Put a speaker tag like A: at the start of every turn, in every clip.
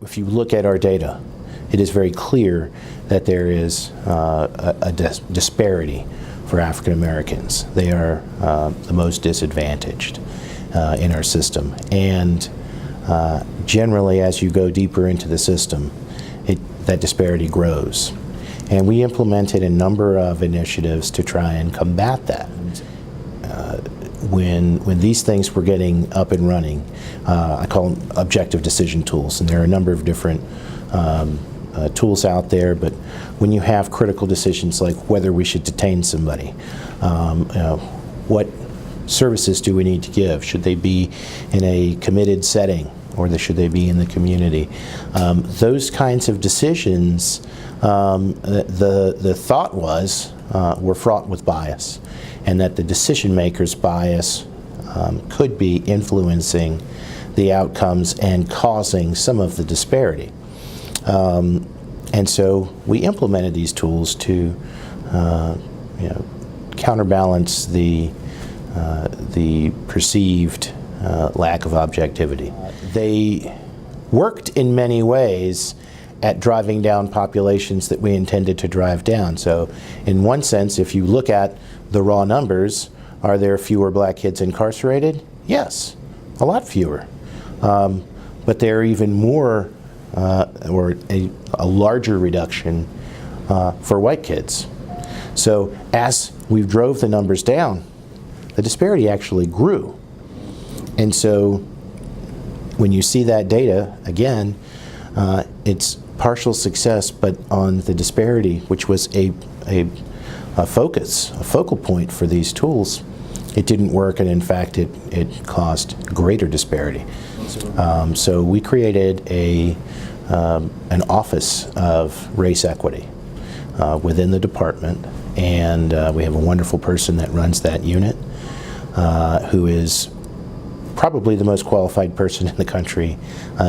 A: if you look at our data, it is very clear that there is a disparity for African Americans. They are the most disadvantaged in our system. And generally, as you go deeper into the system, that disparity grows. And we implemented a number of initiatives to try and combat that. When these things were getting up and running, I call them objective decision tools, and there are a number of different tools out there, but when you have critical decisions like whether we should detain somebody, what services do we need to give? Should they be in a committed setting, or should they be in the community? Those kinds of decisions, the thought was, were fraught with bias, and that the decision maker's bias could be influencing the outcomes and causing some of the disparity. And so we implemented these tools to counterbalance the perceived lack of objectivity. They worked in many ways at driving down populations that we intended to drive down. So in one sense, if you look at the raw numbers, are there fewer black kids incarcerated? Yes, a lot fewer. But there are even more, or a larger reduction for white kids. So as we drove the numbers down, the disparity actually grew. And so when you see that data, again, it's partial success, but on the disparity, which was a focal point for these tools, it didn't work, and in fact it caused greater disparity. So we created an office of race equity within the department, and we have a wonderful person that runs that unit who is probably the most qualified person in the country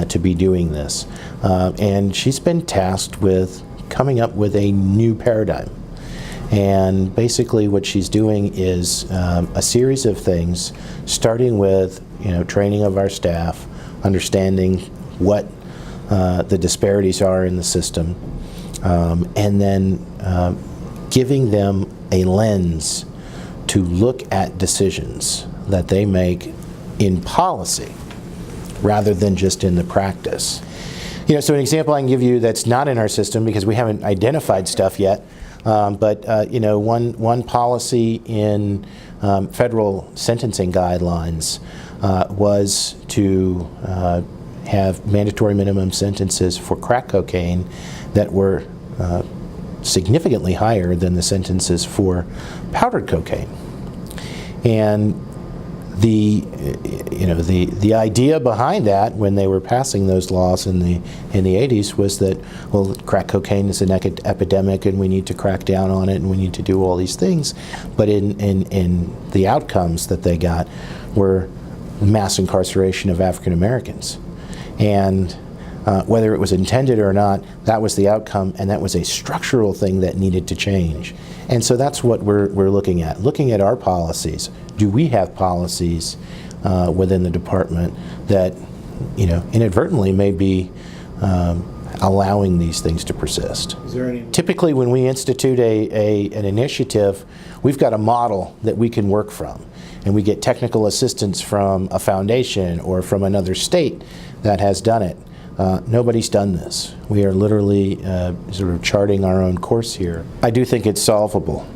A: to be doing this. And she's been tasked with coming up with a new paradigm. And basically what she's doing is a series of things, starting with training of our staff, understanding what the disparities are in the system, and then giving them a lens to look at decisions that they make in policy rather than just in the practice. So an example I can give you that's not in our system because we haven't identified stuff yet, but one policy in federal sentencing guidelines was to have mandatory minimum sentences for crack cocaine that were significantly higher than the sentences for powdered cocaine. And the idea behind that, when they were passing those laws in the 80s, was that, well, crack cocaine is an epidemic and we need to crack down on it and we need to do all these things. But in the outcomes that they got were mass incarceration of African Americans. And whether it was intended or not, that was the outcome, and that was a structural thing that needed to change. And so that's what we're looking at our policies. Do we have policies within the department that inadvertently may be allowing these things to persist?
B: Is there any?
A: Typically when we institute an initiative, we've got a model that we can work from, and we get technical assistance from a foundation or from another state that has done it. Nobody's done this. We are literally sort of charting our own course here. I do think it's solvable.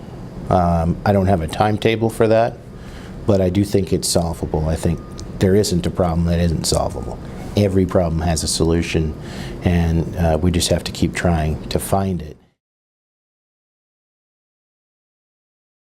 A: I don't have a timetable for that, but I do think it's solvable. I think there isn't a problem that isn't solvable. Every problem has a solution, and we just have to keep trying to find it.